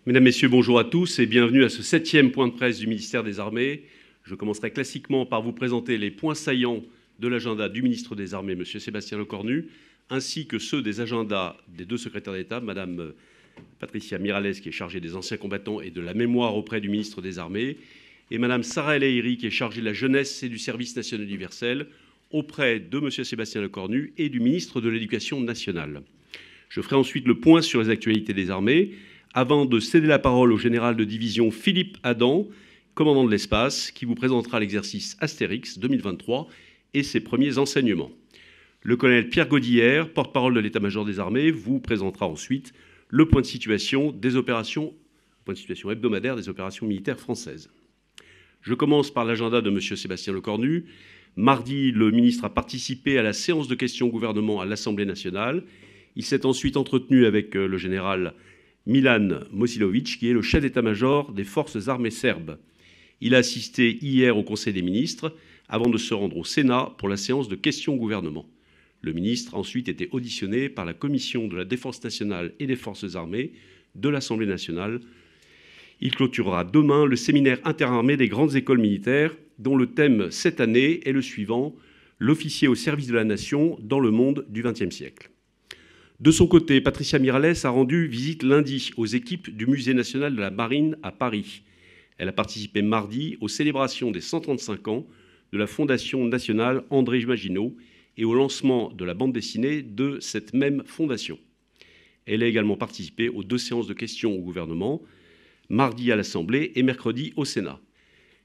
Mesdames, Messieurs, bonjour à tous et bienvenue à ce 7e point de presse du ministère des Armées. Je commencerai classiquement par vous présenter les points saillants de l'agenda du ministre des Armées, M. Sébastien Lecornu, ainsi que ceux des agendas des deux secrétaires d'État, Mme Patricia Mirallès, qui est chargée des anciens combattants et de la mémoire auprès du ministre des Armées, et Mme Sarah El Haïry, qui est chargée de la jeunesse et du service national universel, auprès de M. Sébastien Lecornu et du ministre de l'Éducation nationale. Je ferai ensuite le point sur les actualités des armées, avant de céder la parole au général de division Philippe Adam, commandant de l'espace, qui vous présentera l'exercice Astérix 2023 et ses premiers enseignements. Le colonel Pierre Godillère, porte-parole de l'état-major des armées, vous présentera ensuite le point de situation hebdomadaire des opérations militaires françaises. Je commence par l'agenda de M. Sébastien Lecornu. Mardi, le ministre a participé à la séance de questions au gouvernement à l'Assemblée nationale. Il s'est ensuite entretenu avec le général Milan Mosilovic, qui est le chef d'état-major des forces armées serbes. Il a assisté hier au Conseil des ministres avant de se rendre au Sénat pour la séance de questions au gouvernement. Le ministre a ensuite été auditionné par la Commission de la Défense nationale et des forces armées de l'Assemblée nationale. Il clôturera demain le séminaire interarmé des grandes écoles militaires, dont le thème cette année est le suivant: l'officier au service de la nation dans le monde du XXe siècle. De son côté, Patricia Mirallès a rendu visite lundi aux équipes du Musée national de la marine à Paris. Elle a participé mardi aux célébrations des 135 ans de la Fondation nationale André Maginot et au lancement de la bande dessinée de cette même fondation. Elle a également participé aux 2 séances de questions au gouvernement, mardi à l'Assemblée et mercredi au Sénat.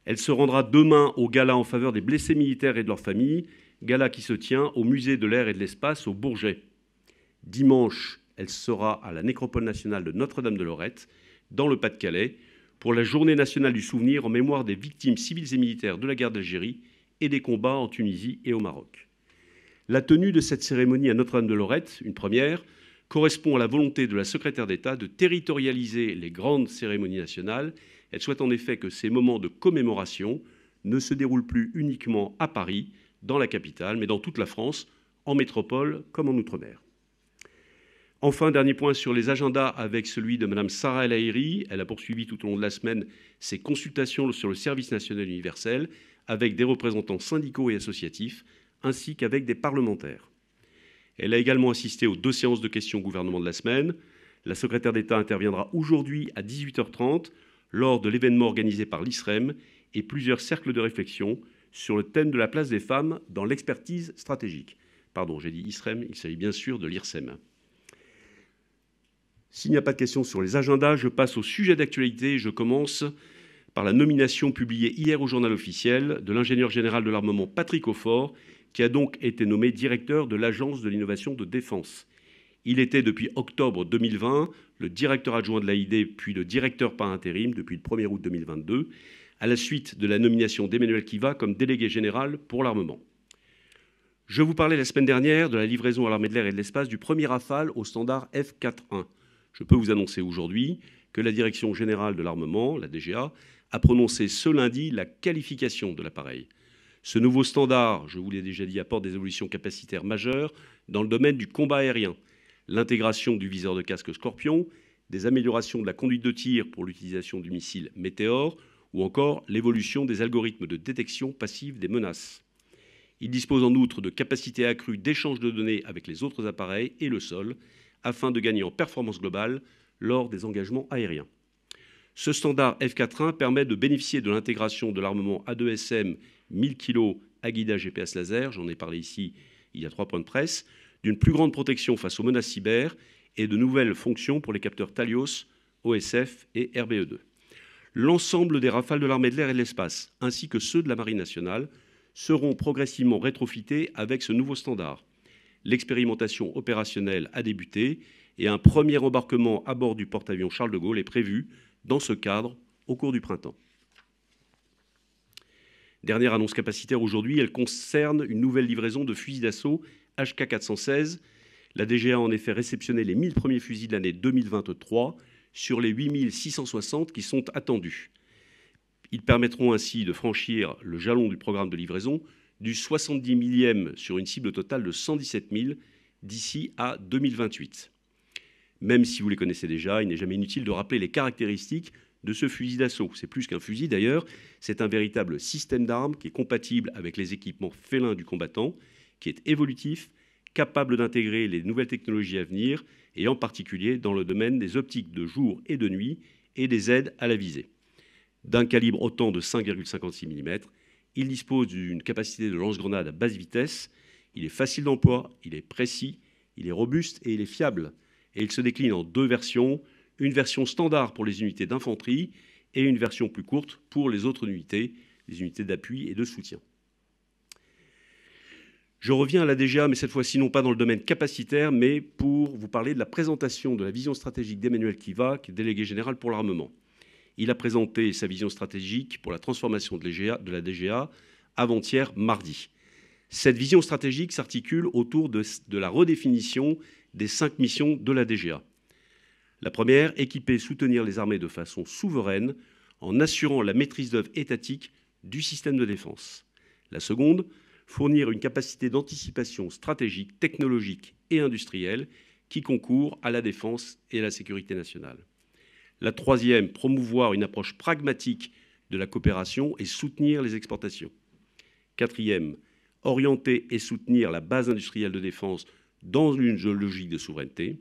Elle se rendra demain au gala en faveur des blessés militaires et de leurs familles, gala qui se tient au Musée de l'air et de l'espace au Bourget. Dimanche, elle sera à la Nécropole nationale de Notre-Dame-de-Lorette, dans le Pas-de-Calais, pour la Journée nationale du souvenir en mémoire des victimes civiles et militaires de la guerre d'Algérie et des combats en Tunisie et au Maroc. La tenue de cette cérémonie à Notre-Dame-de-Lorette, une première, correspond à la volonté de la secrétaire d'État de territorialiser les grandes cérémonies nationales. Elle souhaite en effet que ces moments de commémoration ne se déroulent plus uniquement à Paris, dans la capitale, mais dans toute la France, en métropole comme en Outre-mer. Enfin, dernier point sur les agendas avec celui de Mme Sarah El Haïry. Elle a poursuivi tout au long de la semaine ses consultations sur le service national universel avec des représentants syndicaux et associatifs, ainsi qu'avec des parlementaires. Elle a également assisté aux 2 séances de questions au gouvernement de la semaine. La secrétaire d'État interviendra aujourd'hui à 18h30 lors de l'événement organisé par l'ISREM et plusieurs cercles de réflexion sur le thème de la place des femmes dans l'expertise stratégique. Pardon, j'ai dit ISREM, il s'agit bien sûr de l'IRSEM. S'il n'y a pas de questions sur les agendas, je passe au sujet d'actualité et je commence par la nomination publiée hier au Journal officiel de l'ingénieur général de l'armement Patrick Aufort, qui a donc été nommé directeur de l'Agence de l'innovation de défense. Il était depuis octobre 2020 le directeur adjoint de l'AID, puis le directeur par intérim depuis le 1er août 2022, à la suite de la nomination d'Emmanuel Kiva comme délégué général pour l'armement. Je vous parlais la semaine dernière de la livraison à l'armée de l'air et de l'espace du premier Rafale au standard F4.1. Je peux vous annoncer aujourd'hui que la Direction générale de l'armement, la DGA, a prononcé ce lundi la qualification de l'appareil. Ce nouveau standard, je vous l'ai déjà dit, apporte des évolutions capacitaires majeures dans le domaine du combat aérien. L'intégration du viseur de casque Scorpion, des améliorations de la conduite de tir pour l'utilisation du missile Météore, ou encore l'évolution des algorithmes de détection passive des menaces. Il dispose en outre de capacités accrues d'échange de données avec les autres appareils et le sol, afin de gagner en performance globale lors des engagements aériens. Ce standard F4.1 permet de bénéficier de l'intégration de l'armement A2SM 1000 kg à guidage GPS laser, j'en ai parlé ici il y a 3 points de presse, d'une plus grande protection face aux menaces cyber et de nouvelles fonctions pour les capteurs Thalios, OSF et RBE2. L'ensemble des Rafales de l'armée de l'air et de l'espace, ainsi que ceux de la Marine nationale, seront progressivement rétrofités avec ce nouveau standard. L'expérimentation opérationnelle a débuté et un premier embarquement à bord du porte-avions Charles de Gaulle est prévu dans ce cadre au cours du printemps. Dernière annonce capacitaire aujourd'hui, elle concerne une nouvelle livraison de fusils d'assaut HK416. La DGA a en effet réceptionné les 1000 premiers fusils de l'année 2023 sur les 8660 qui sont attendus. Ils permettront ainsi de franchir le jalon du programme de livraison du 70 millième sur une cible totale de 117 000 d'ici à 2028. Même si vous les connaissez déjà, il n'est jamais inutile de rappeler les caractéristiques de ce fusil d'assaut. C'est plus qu'un fusil d'ailleurs, c'est un véritable système d'armes qui est compatible avec les équipements félins du combattant, qui est évolutif, capable d'intégrer les nouvelles technologies à venir, et en particulier dans le domaine des optiques de jour et de nuit et des aides à la visée. D'un calibre autant de 5,56 mm, il dispose d'une capacité de lance-grenade à basse vitesse, il est facile d'emploi, il est précis, il est robuste et il est fiable. Et il se décline en deux versions, une version standard pour les unités d'infanterie et une version plus courte pour les autres unités, les unités d'appui et de soutien. Je reviens à la DGA, mais cette fois-ci non pas dans le domaine capacitaire, mais pour vous parler de la présentation de la vision stratégique d'Emmanuel Kiva, qui est délégué général pour l'armement. Il a présenté sa vision stratégique pour la transformation de la DGA avant-hier, mardi. Cette vision stratégique s'articule autour de la redéfinition des 5 missions de la DGA. La première, équiper et soutenir les armées de façon souveraine en assurant la maîtrise d'œuvre étatique du système de défense. La seconde, fournir une capacité d'anticipation stratégique, technologique et industrielle qui concourt à la défense et à la sécurité nationale. La troisième, promouvoir une approche pragmatique de la coopération et soutenir les exportations. Quatrième, orienter et soutenir la base industrielle de défense dans une logique de souveraineté.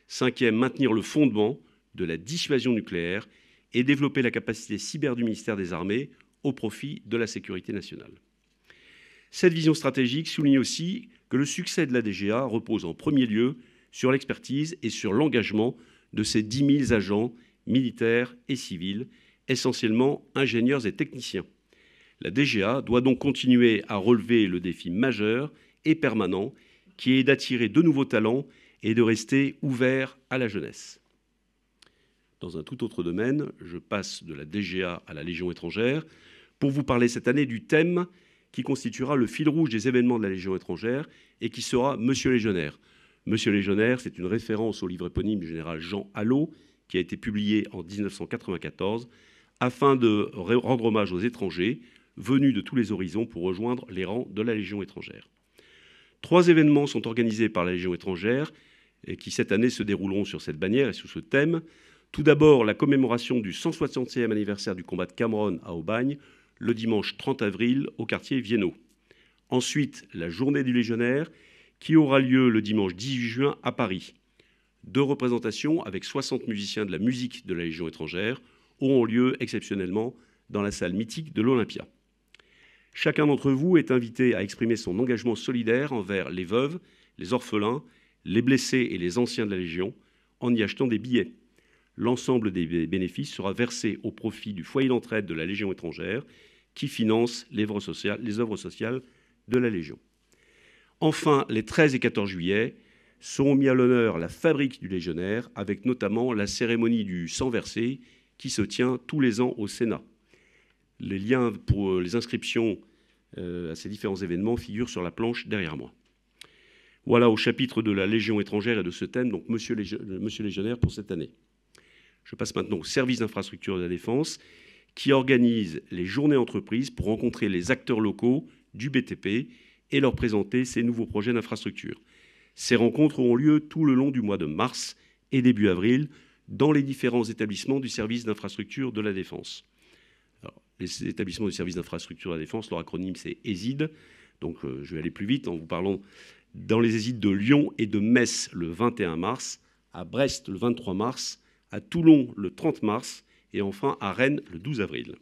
Cinquième, maintenir le fondement de la dissuasion nucléaire et développer la capacité cyber du ministère des Armées au profit de la sécurité nationale. Cette vision stratégique souligne aussi que le succès de la DGA repose en premier lieu sur l'expertise et sur l'engagement de ses 10 000 agents militaires et civils, essentiellement ingénieurs et techniciens. La DGA doit donc continuer à relever le défi majeur et permanent qui est d'attirer de nouveaux talents et de rester ouvert à la jeunesse. Dans un tout autre domaine, je passe de la DGA à la Légion étrangère pour vous parler cette année du thème qui constituera le fil rouge des événements de la Légion étrangère et qui sera Monsieur Légionnaire. Monsieur Légionnaire, c'est une référence au livre éponyme du général Jean Allot qui a été publié en 1994 afin de rendre hommage aux étrangers venus de tous les horizons pour rejoindre les rangs de la Légion étrangère. 3 événements sont organisés par la Légion étrangère et qui cette année se dérouleront sur cette bannière et sous ce thème. Tout d'abord, la commémoration du 160e anniversaire du combat de Cameron à Aubagne, le dimanche 30 avril au quartier Vienno. Ensuite, la journée du légionnaire qui aura lieu le dimanche 18 juin à Paris. 2 représentations avec 60 musiciens de la musique de la Légion étrangère auront lieu exceptionnellement dans la salle mythique de l'Olympia. Chacun d'entre vous est invité à exprimer son engagement solidaire envers les veuves, les orphelins, les blessés et les anciens de la Légion en y achetant des billets. L'ensemble des bénéfices sera versé au profit du foyer d'entraide de la Légion étrangère qui finance les œuvres sociales de la Légion. Enfin, les 13 et 14 juillet seront mis à l'honneur la fabrique du légionnaire avec notamment la cérémonie du sang versé qui se tient tous les ans au Sénat. Les liens pour les inscriptions à ces différents événements figurent sur la planche derrière moi. Voilà au chapitre de la Légion étrangère et de ce thème, donc Monsieur Légionnaire pour cette année. Je passe maintenant au service d'infrastructure de la défense qui organise les journées entreprises pour rencontrer les acteurs locaux du BTP et leur présenter ses nouveaux projets d'infrastructure. Ces rencontres auront lieu tout le long du mois de mars et début avril dans les différents établissements du service d'infrastructure de la défense. Alors, les établissements du service d'infrastructure de la défense, leur acronyme c'est ESID, donc je vais aller plus vite en vous parlant dans les ESID de Lyon et de Metz le 21 mars, à Brest le 23 mars, à Toulon le 30 mars et enfin à Rennes le 12 avril.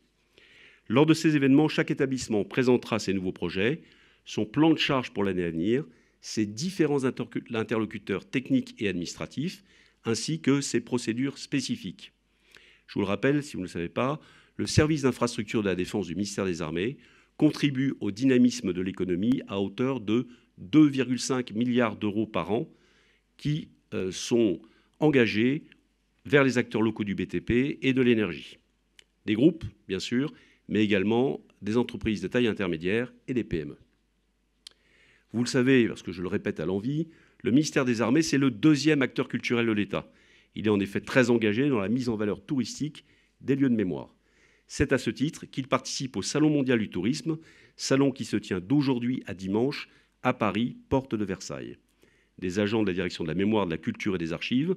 Lors de ces événements, chaque établissement présentera ses nouveaux projets, son plan de charge pour l'année à venir, ses différents interlocuteurs techniques et administratifs, ainsi que ses procédures spécifiques. Je vous le rappelle, si vous ne le savez pas, le service d'infrastructure de la défense du ministère des Armées contribue au dynamisme de l'économie à hauteur de 2,5 milliards d'euros par an qui sont engagés vers les acteurs locaux du BTP et de l'énergie. Des groupes, bien sûr, mais également des entreprises de taille intermédiaire et des PME. Vous le savez, parce que je le répète à l'envi, le ministère des Armées, c'est le 2e acteur culturel de l'État. Il est en effet très engagé dans la mise en valeur touristique des lieux de mémoire. C'est à ce titre qu'il participe au Salon mondial du tourisme, salon qui se tient d'aujourd'hui à dimanche à Paris, porte de Versailles. Des agents de la direction de la mémoire, de la culture et des archives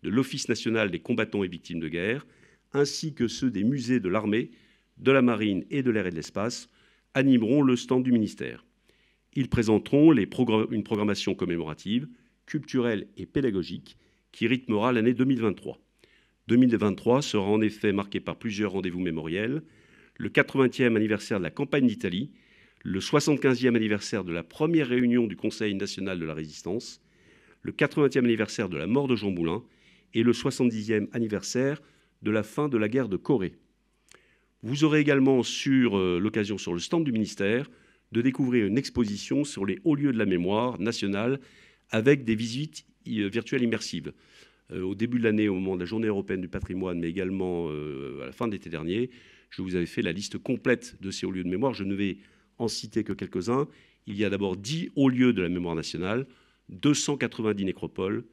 de l'Office national des combattants et victimes de guerre, ainsi que ceux des musées de l'armée, de la marine et de l'air et de l'espace, animeront le stand du ministère. Ils présenteront une programmation commémorative, culturelle et pédagogique qui rythmera l'année 2023. 2023 sera en effet marqué par plusieurs rendez-vous mémoriels, le 80e anniversaire de la campagne d'Italie, le 75e anniversaire de la première réunion du Conseil national de la Résistance, le 80e anniversaire de la mort de Jean Moulin et le 70e anniversaire de la fin de la guerre de Corée. Vous aurez également l'occasion sur le stand du ministère de découvrir une exposition sur les hauts lieux de la mémoire nationale avec des visites virtuelles immersives. Au début de l'année, au moment de la Journée européenne du patrimoine, mais également à la fin de l'été dernier, je vous avais fait la liste complète de ces hauts lieux de mémoire. Je ne vais en citer que quelques-uns. Il y a d'abord 10 hauts lieux de la mémoire nationale, 290 nécropoles,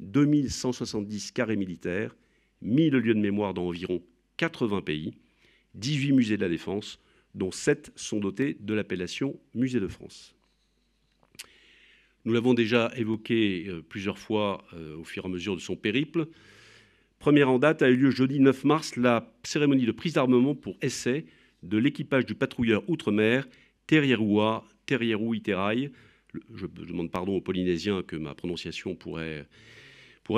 2170 carrés militaires, 1000 lieux de mémoire dans environ 80 pays, 18 musées de la Défense, dont 7 sont dotés de l'appellation Musée de France. Nous l'avons déjà évoqué plusieurs fois au fur et à mesure de son périple. Première en date a eu lieu jeudi 9 mars la cérémonie de prise d'armement pour essai de l'équipage du patrouilleur outre-mer Terieru Iterai. Je demande pardon aux Polynésiens que ma prononciation pourrait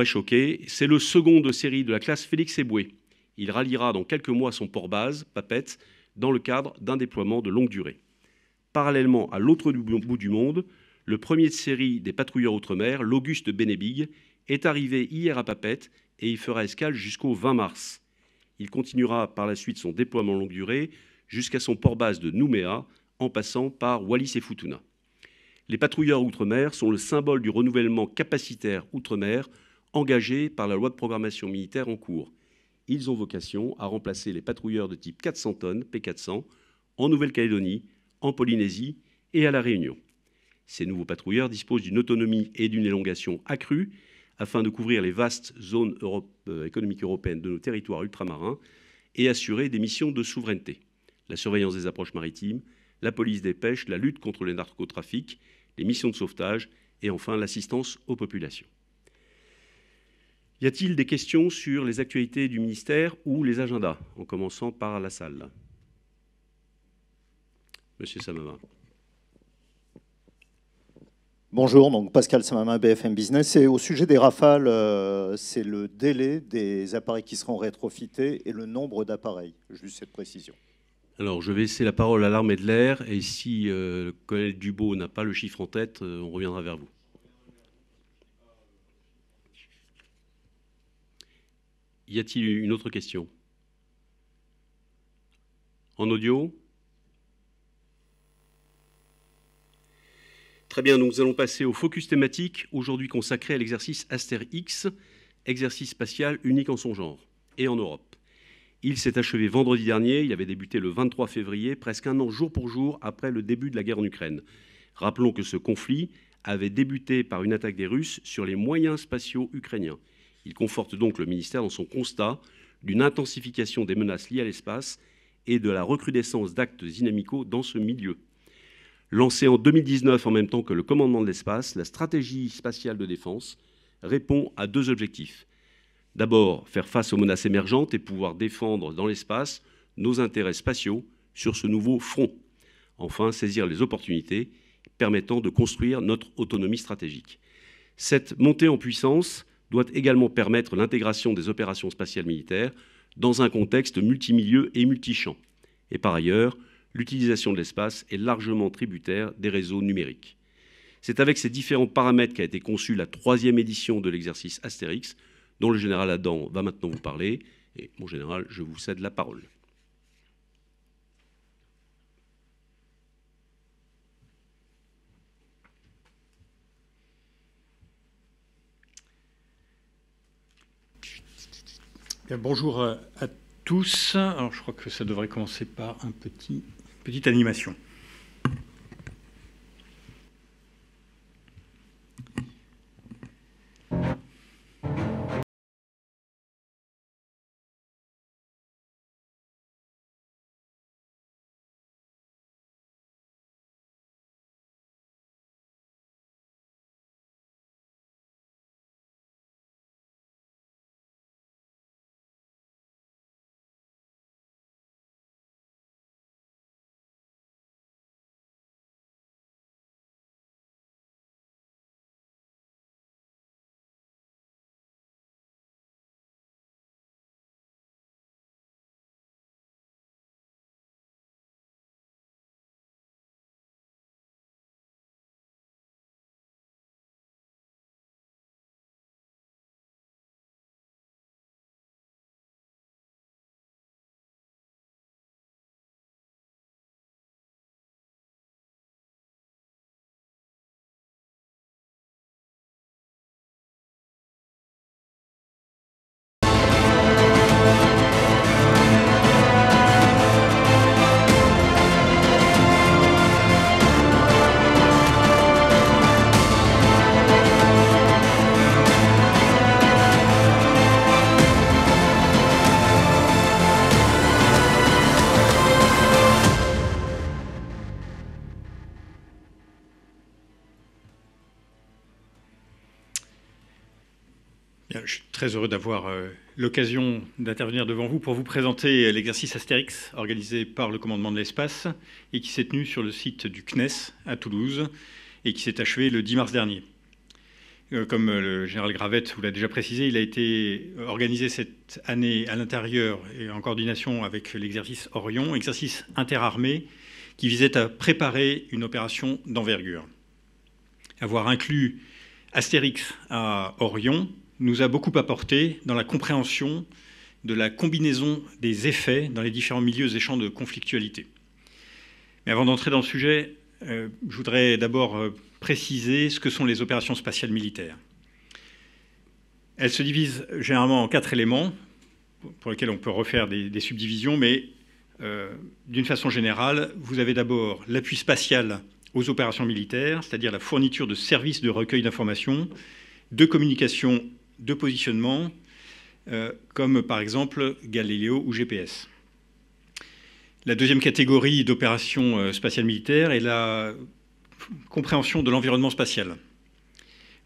choquer. C'est le second de série de la classe Félix Éboué. Il ralliera dans quelques mois son port-base, Papeete, dans le cadre d'un déploiement de longue durée. Parallèlement, à l'autre bout du monde, le premier de série des patrouilleurs outre-mer, l'Auguste Bénébig, est arrivé hier à Papeete et il fera escale jusqu'au 20 mars. Il continuera par la suite son déploiement longue durée jusqu'à son port-base de Nouméa, en passant par Wallis et Futuna. Les patrouilleurs outre-mer sont le symbole du renouvellement capacitaire outre-mer engagé par la loi de programmation militaire en cours. Ils ont vocation à remplacer les patrouilleurs de type 400 tonnes, P400, en Nouvelle-Calédonie, en Polynésie et à La Réunion. Ces nouveaux patrouilleurs disposent d'une autonomie et d'une élongation accrue afin de couvrir les vastes zones économiques européennes de nos territoires ultramarins et assurer des missions de souveraineté. La surveillance des approches maritimes, la police des pêches, la lutte contre le narcotrafic, les missions de sauvetage et enfin l'assistance aux populations. Y a-t-il des questions sur les actualités du ministère ou les agendas, en commençant par la salle? Monsieur Samama. Bonjour, donc Pascal Samama, BFM Business. Et au sujet des Rafales, c'est le délai des appareils qui seront rétrofités et le nombre d'appareils. Juste cette précision. Alors, je vais laisser la parole à l'armée de l'air et si le colonel Dubo n'a pas le chiffre en tête, on reviendra vers vous. Y a-t-il une autre question? En audio? Très bien, nous allons passer au focus thématique, aujourd'hui consacré à l'exercice Aster-X, exercice spatial unique en son genre, et en Europe. Il s'est achevé vendredi dernier, il avait débuté le 23 février, presque un an jour pour jour après le début de la guerre en Ukraine. Rappelons que ce conflit avait débuté par une attaque des Russes sur les moyens spatiaux ukrainiens. Il conforte donc le ministère dans son constat d'une intensification des menaces liées à l'espace et de la recrudescence d'actes inamicaux dans ce milieu. Lancé en 2019 en même temps que le commandement de l'espace, la stratégie spatiale de défense répond à deux objectifs. D'abord, faire face aux menaces émergentes et pouvoir défendre dans l'espace nos intérêts spatiaux sur ce nouveau front. Enfin, saisir les opportunités permettant de construire notre autonomie stratégique. Cette montée en puissance doit également permettre l'intégration des opérations spatiales militaires dans un contexte multimilieu et multichamp. Et par ailleurs, l'utilisation de l'espace est largement tributaire des réseaux numériques. C'est avec ces différents paramètres qu'a été conçue la 3e édition de l'exercice Astérix, dont le général Adam va maintenant vous parler. Et mon général, je vous cède la parole. Bien, bonjour à tous. Alors, je crois que ça devrait commencer par une petite animation. Bien, je suis très heureux d'avoir l'occasion d'intervenir devant vous pour vous présenter l'exercice Astérix organisé par le commandement de l'espace et qui s'est tenu sur le site du CNES à Toulouse et qui s'est achevé le 10 mars dernier. Comme le général Gravette vous l'a déjà précisé, il a été organisé cette année à l'intérieur et en coordination avec l'exercice Orion, exercice interarmé qui visait à préparer une opération d'envergure. Avoir inclus Astérix à Orion nous a beaucoup apporté dans la compréhension de la combinaison des effets dans les différents milieux et champs de conflictualité. Mais avant d'entrer dans le sujet, je voudrais d'abord préciser ce que sont les opérations spatiales militaires. Elles se divisent généralement en 4 éléments, pour lesquels on peut refaire des subdivisions, mais d'une façon générale, vous avez d'abord l'appui spatial aux opérations militaires, c'est-à-dire la fourniture de services de recueil d'informations, de communication, de positionnement, comme par exemple Galileo ou GPS. La deuxième catégorie d'opérations spatiales militaires est la compréhension de l'environnement spatial,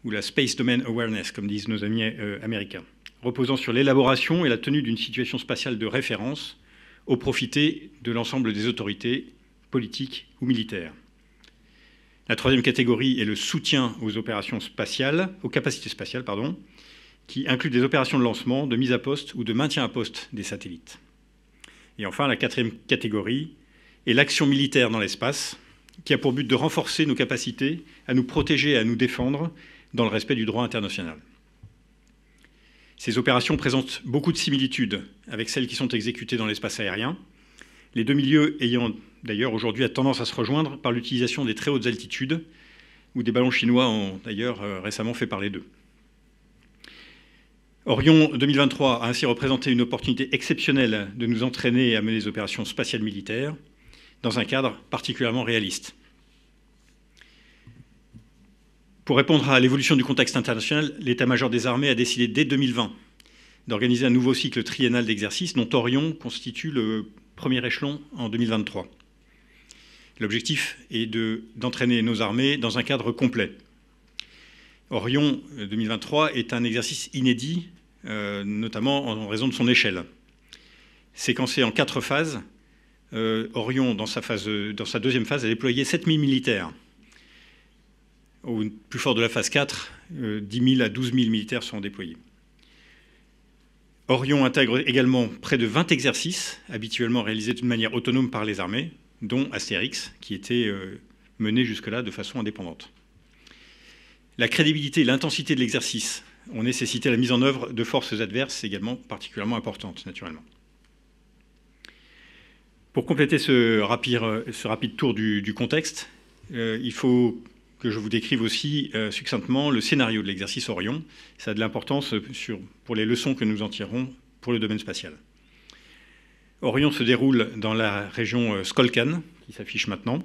ou la Space Domain Awareness, comme disent nos amis américains, reposant sur l'élaboration et la tenue d'une situation spatiale de référence au profit de l'ensemble des autorités politiques ou militaires. La troisième catégorie est le soutien aux opérations spatiales, aux capacités spatiales, qui inclut des opérations de lancement, de mise à poste ou de maintien à poste des satellites. Et enfin, la quatrième catégorie est l'action militaire dans l'espace, qui a pour but de renforcer nos capacités à nous protéger et à nous défendre dans le respect du droit international. Ces opérations présentent beaucoup de similitudes avec celles qui sont exécutées dans l'espace aérien, les deux milieux ayant d'ailleurs aujourd'hui tendance à se rejoindre par l'utilisation des très hautes altitudes, où des ballons chinois ont d'ailleurs récemment fait parler d'eux. Orion 2023 a ainsi représenté une opportunité exceptionnelle de nous entraîner à mener des opérations spatiales militaires dans un cadre particulièrement réaliste. Pour répondre à l'évolution du contexte international, l'état-major des armées a décidé dès 2020 d'organiser un nouveau cycle triennal d'exercices dont Orion constitue le premier échelon en 2023. L'objectif est d'entraîner nos armées dans un cadre complet. Orion 2023 est un exercice inédit, notamment en raison de son échelle. Séquencé en 4 phases, Orion, dans sa deuxième phase, a déployé 7000 militaires. Au plus fort de la phase 4, 10 000 à 12 000 militaires sont déployés. Orion intègre également près de 20 exercices, habituellement réalisés d'une manière autonome par les armées, dont Astérix, qui était mené jusque-là de façon indépendante. La crédibilité et l'intensité de l'exercice ont nécessité la mise en œuvre de forces adverses également particulièrement importantes, naturellement. Pour compléter ce rapide tour du contexte, il faut que je vous décrive aussi succinctement le scénario de l'exercice Orion. Ça a de l'importance pour les leçons que nous en tirerons pour le domaine spatial. Orion se déroule dans la région Skolkan, qui s'affiche maintenant.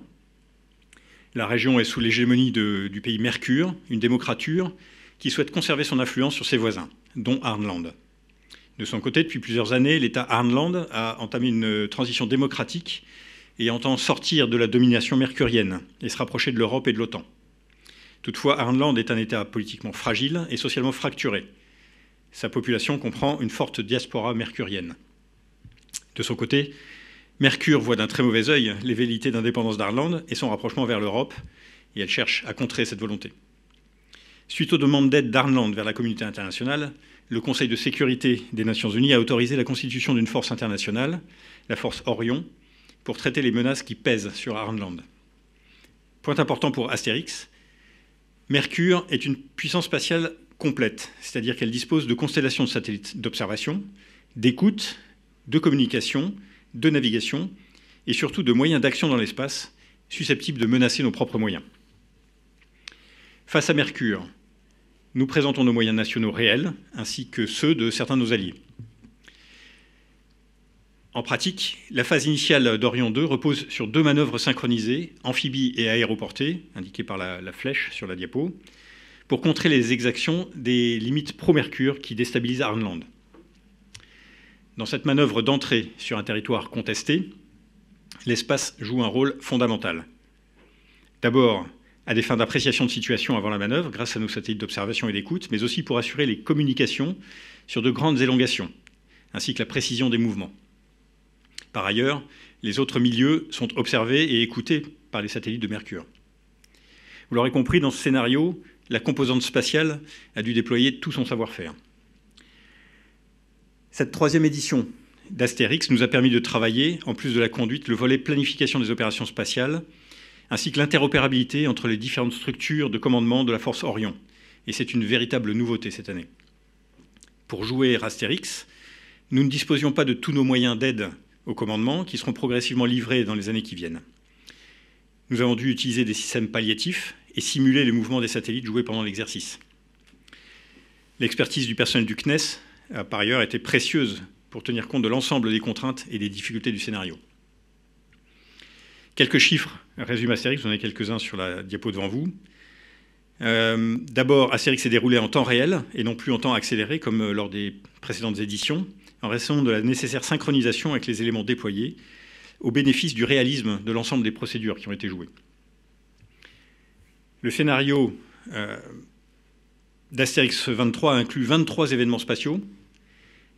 La région est sous l'hégémonie du pays Mercure, une démocrature qui souhaite conserver son influence sur ses voisins, dont Arnland. De son côté, depuis plusieurs années, l'État Arnland a entamé une transition démocratique et entend sortir de la domination mercurienne et se rapprocher de l'Europe et de l'OTAN. Toutefois, Arnland est un État politiquement fragile et socialement fracturé. Sa population comprend une forte diaspora mercurienne. De son côté, Mercure voit d'un très mauvais œil les velléités d'indépendance d'Arnland et son rapprochement vers l'Europe, et elle cherche à contrer cette volonté. Suite aux demandes d'aide d'Arnland vers la communauté internationale, le Conseil de sécurité des Nations Unies a autorisé la constitution d'une force internationale, la force Orion, pour traiter les menaces qui pèsent sur Arnland. Point important pour Astérix, Mercure est une puissance spatiale complète, c'est-à-dire qu'elle dispose de constellations de satellites d'observation, d'écoute, de communication, de navigation et surtout de moyens d'action dans l'espace susceptibles de menacer nos propres moyens. Face à Mercure, nous présentons nos moyens nationaux réels ainsi que ceux de certains de nos alliés. En pratique, la phase initiale d'Orion 2 repose sur 2 manœuvres synchronisées, amphibie et aéroportée, indiquées par la flèche sur la diapo, pour contrer les exactions des limites pro-Mercure qui déstabilisent Arnland. Dans cette manœuvre d'entrée sur un territoire contesté, l'espace joue un rôle fondamental. D'abord, à des fins d'appréciation de situation avant la manœuvre, grâce à nos satellites d'observation et d'écoute, mais aussi pour assurer les communications sur de grandes élongations, ainsi que la précision des mouvements. Par ailleurs, les autres milieux sont observés et écoutés par les satellites de Mercure. Vous l'aurez compris, dans ce scénario, la composante spatiale a dû déployer tout son savoir-faire. Cette troisième édition d'Astérix nous a permis de travailler, en plus de la conduite, le volet planification des opérations spatiales, ainsi que l'interopérabilité entre les différentes structures de commandement de la force Orion. Et c'est une véritable nouveauté cette année. Pour jouer Astérix, nous ne disposions pas de tous nos moyens d'aide au commandement qui seront progressivement livrés dans les années qui viennent. Nous avons dû utiliser des systèmes palliatifs et simuler les mouvements des satellites joués pendant l'exercice. L'expertise du personnel du CNES a par ailleurs été précieuse pour tenir compte de l'ensemble des contraintes et des difficultés du scénario. Quelques chiffres résument Astérix, vous en avez quelques-uns sur la diapo devant vous. D'abord, Astérix s'est déroulé en temps réel et non plus en temps accéléré comme lors des précédentes éditions, en raison de la nécessaire synchronisation avec les éléments déployés, au bénéfice du réalisme de l'ensemble des procédures qui ont été jouées. Le scénario d'Astérix 23 inclut 23 événements spatiaux,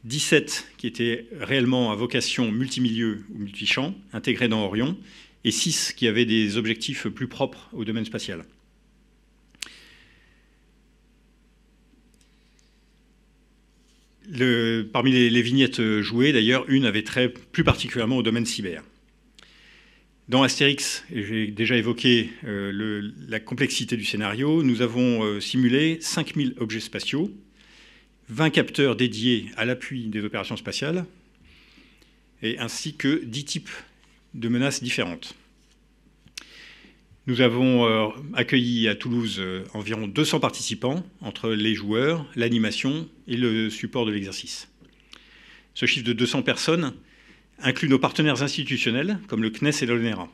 17 qui étaient réellement à vocation multimilieu ou multichamp, intégrés dans Orion, et 6 qui avaient des objectifs plus propres au domaine spatial. Parmi les vignettes jouées, d'ailleurs, une avait trait plus particulièrement au domaine cyber. Dans Astérix, j'ai déjà évoqué la complexité du scénario, nous avons simulé 5000 objets spatiaux, 20 capteurs dédiés à l'appui des opérations spatiales, et ainsi que 10 types de menaces différentes. Nous avons accueilli à Toulouse environ 200 participants, entre les joueurs, l'animation et le support de l'exercice. Ce chiffre de 200 personnes inclut nos partenaires institutionnels, comme le CNES et l'ONERA,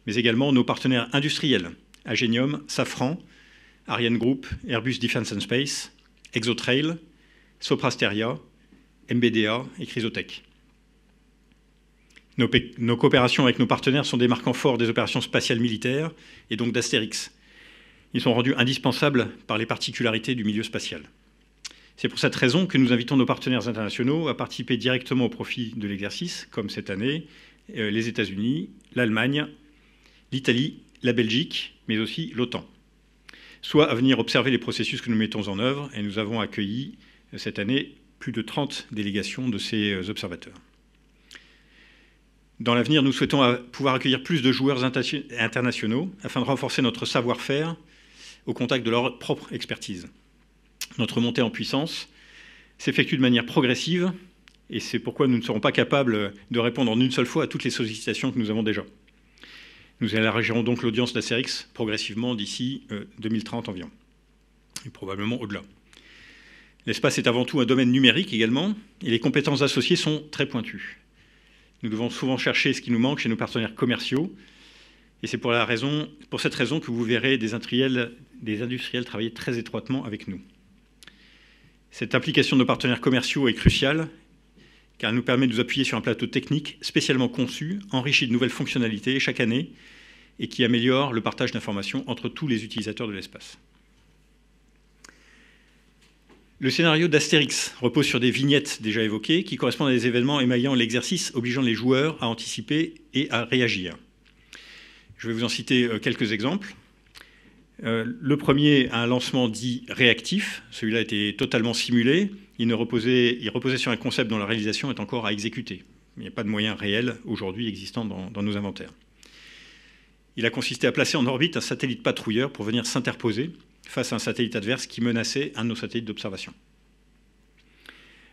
mais également nos partenaires industriels, Agenium, Safran, Ariane Group, Airbus Defence and Space, Exotrail, Soprasteria, MBDA et Chrysotech. Nos coopérations avec nos partenaires sont des marquants forts des opérations spatiales militaires et donc d'Astérix. Ils sont rendus indispensables par les particularités du milieu spatial. C'est pour cette raison que nous invitons nos partenaires internationaux à participer directement au profit de l'exercice, comme cette année, les États-Unis, l'Allemagne, l'Italie, la Belgique, mais aussi l'OTAN, soit à venir observer les processus que nous mettons en œuvre, et nous avons accueilli cette année plus de 30 délégations de ces observateurs. Dans l'avenir, nous souhaitons pouvoir accueillir plus de joueurs internationaux afin de renforcer notre savoir-faire au contact de leur propre expertise. Notre montée en puissance s'effectue de manière progressive et c'est pourquoi nous ne serons pas capables de répondre en une seule fois à toutes les sollicitations que nous avons déjà. Nous élargirons donc l'audience d'Astérix progressivement d'ici 2030 environ, et probablement au-delà. L'espace est avant tout un domaine numérique également, et les compétences associées sont très pointues. Nous devons souvent chercher ce qui nous manque chez nos partenaires commerciaux, et c'est pour cette raison que vous verrez des industriels travailler très étroitement avec nous. Cette implication de nos partenaires commerciaux est cruciale, car elle nous permet de nous appuyer sur un plateau technique spécialement conçu, enrichi de nouvelles fonctionnalités chaque année, et qui améliore le partage d'informations entre tous les utilisateurs de l'espace. Le scénario d'Astérix repose sur des vignettes déjà évoquées qui correspondent à des événements émaillant l'exercice, obligeant les joueurs à anticiper et à réagir. Je vais vous en citer quelques exemples. Le premier a un lancement dit réactif. Celui-là était totalement simulé. Il reposait sur un concept dont la réalisation est encore à exécuter. Il n'y a pas de moyens réels aujourd'hui existants dans nos inventaires. Il a consisté à placer en orbite un satellite patrouilleur pour venir s'interposer face à un satellite adverse qui menaçait un de nos satellites d'observation.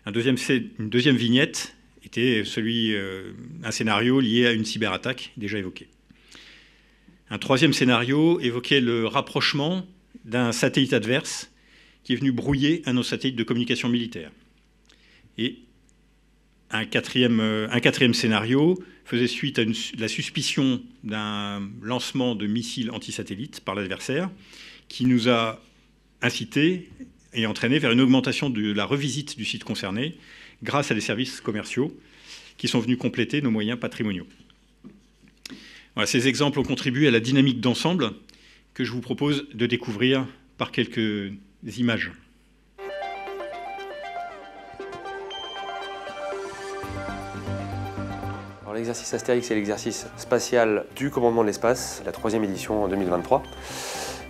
Une deuxième vignette était un scénario lié à une cyberattaque déjà évoquée. Un troisième scénario évoquait le rapprochement d'un satellite adverse qui est venu brouiller un de nos satellites de communication militaire. Et un quatrième scénario faisait suite à la suspicion d'un lancement de missiles antisatellites par l'adversaire qui nous a incité et entraîné vers une augmentation de la revisite du site concerné grâce à des services commerciaux qui sont venus compléter nos moyens patrimoniaux. Voilà, ces exemples ont contribué à la dynamique d'ensemble que je vous propose de découvrir par quelques images. L'exercice Astérix est l'exercice spatial du commandement de l'espace, la 3e édition en 2023.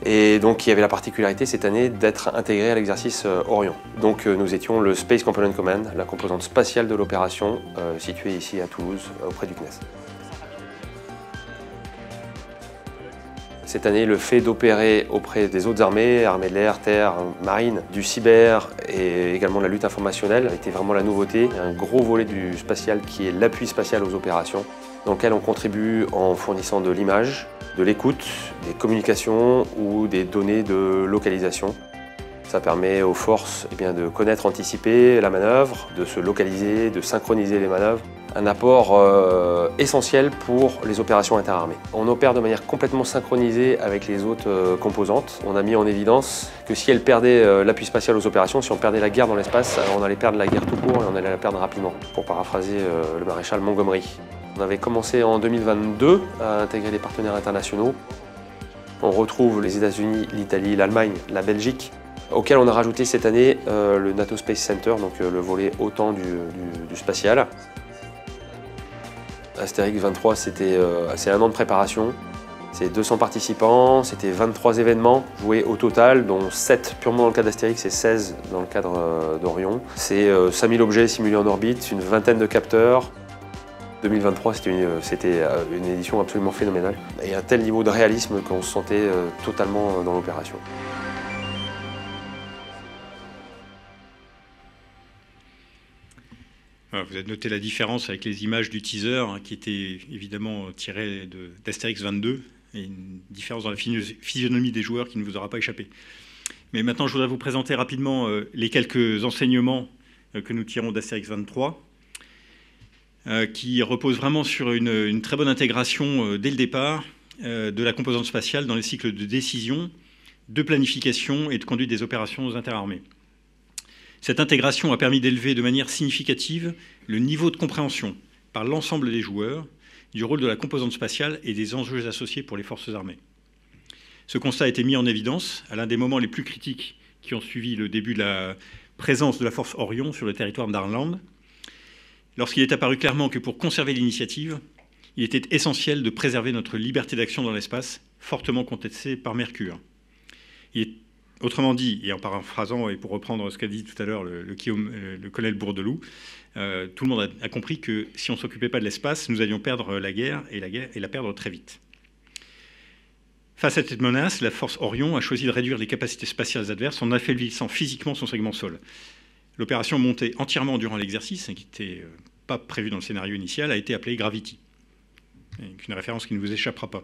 Et donc il y avait la particularité cette année d'être intégré à l'exercice Orion. Donc nous étions le Space Component Command, la composante spatiale de l'opération, située ici à Toulouse, auprès du CNES. Cette année, le fait d'opérer auprès des autres armées, armées de l'air, terre, marine, du cyber et également de la lutte informationnelle, a été vraiment la nouveauté. Un gros volet du spatial qui est l'appui spatial aux opérations, dans lequel on contribue en fournissant de l'image, de l'écoute, des communications ou des données de localisation. Ça permet aux forces de connaître, anticiper la manœuvre, de se localiser, de synchroniser les manœuvres. Un apport essentiel pour les opérations interarmées. On opère de manière complètement synchronisée avec les autres composantes. On a mis en évidence que si elles perdaient l'appui spatial aux opérations, si on perdait la guerre dans l'espace, alors on allait perdre la guerre tout court et on allait la perdre rapidement, pour paraphraser le maréchal Montgomery. On avait commencé en 2022 à intégrer des partenaires internationaux. On retrouve les États-Unis, l'Italie, l'Allemagne, la Belgique, auquel on a rajouté cette année le NATO Space Center, donc le volet OTAN du spatial. Astérix 23, c'est un an de préparation, c'est 200 participants, c'était 23 événements joués au total, dont 7 purement dans le cadre d'Astérix et 16 dans le cadre d'Orion. C'est 5000 objets simulés en orbite, une vingtaine de capteurs. 2023, c'était une édition absolument phénoménale et un tel niveau de réalisme qu'on se sentait totalement dans l'opération. Vous avez noté la différence avec les images du teaser, qui étaient évidemment tirées d'Astérix 22, et une différence dans la physionomie des joueurs qui ne vous aura pas échappé. Mais maintenant, je voudrais vous présenter rapidement les quelques enseignements que nous tirons d'Astérix 23, qui reposent vraiment sur une très bonne intégration dès le départ de la composante spatiale dans les cycles de décision, de planification et de conduite des opérations interarmées. Cette intégration a permis d'élever de manière significative le niveau de compréhension par l'ensemble des joueurs du rôle de la composante spatiale et des enjeux associés pour les forces armées. Ce constat a été mis en évidence à l'un des moments les plus critiques qui ont suivi le début de la présence de la force Orion sur le territoire d'Arnland, lorsqu'il est apparu clairement que pour conserver l'initiative, il était essentiel de préserver notre liberté d'action dans l'espace, fortement contestée par Mercure. Autrement dit, et en paraphrasant et pour reprendre ce qu'a dit tout à l'heure le colonel Bourdeloup, tout le monde a compris que si on ne s'occupait pas de l'espace, nous allions perdre la guerre et la perdre très vite. Face à cette menace, la force Orion a choisi de réduire les capacités spatiales adverses en affaiblissant physiquement son segment sol. L'opération montée entièrement durant l'exercice, qui n'était pas prévue dans le scénario initial, a été appelée Gravity. Une référence qui ne vous échappera pas.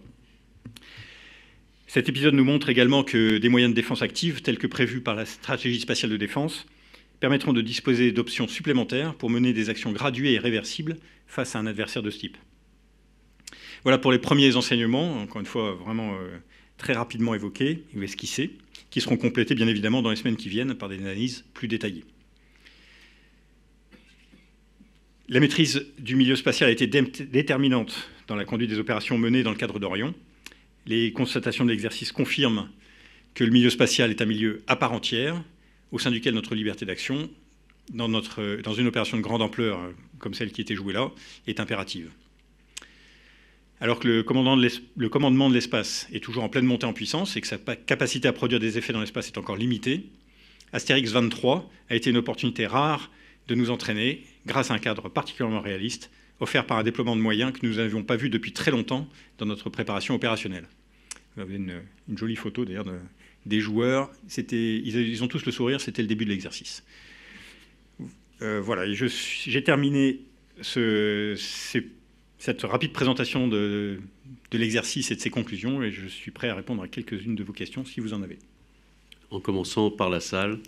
Cet épisode nous montre également que des moyens de défense actifs, tels que prévus par la stratégie spatiale de défense, permettront de disposer d'options supplémentaires pour mener des actions graduées et réversibles face à un adversaire de ce type. Voilà pour les premiers enseignements, encore une fois vraiment très rapidement évoqués ou esquissés, qui seront complétés bien évidemment dans les semaines qui viennent par des analyses plus détaillées. La maîtrise du milieu spatial a été déterminante dans la conduite des opérations menées dans le cadre d'Orion. Les constatations de l'exercice confirment que le milieu spatial est un milieu à part entière, au sein duquel notre liberté d'action, dans une opération de grande ampleur comme celle qui était jouée là, est impérative. Alors que le commandement de l'espace est toujours en pleine montée en puissance et que sa capacité à produire des effets dans l'espace est encore limitée, Astérix 23 a été une opportunité rare de nous entraîner, grâce à un cadre particulièrement réaliste, offert par un déploiement de moyens que nous n'avions pas vu depuis très longtemps dans notre préparation opérationnelle. Vous avez une jolie photo d'ailleurs des joueurs. Ils ont tous le sourire, c'était le début de l'exercice. Voilà, j'ai terminé cette rapide présentation de l'exercice et de ses conclusions et je suis prêt à répondre à quelques-unes de vos questions si vous en avez. En commençant par la salle.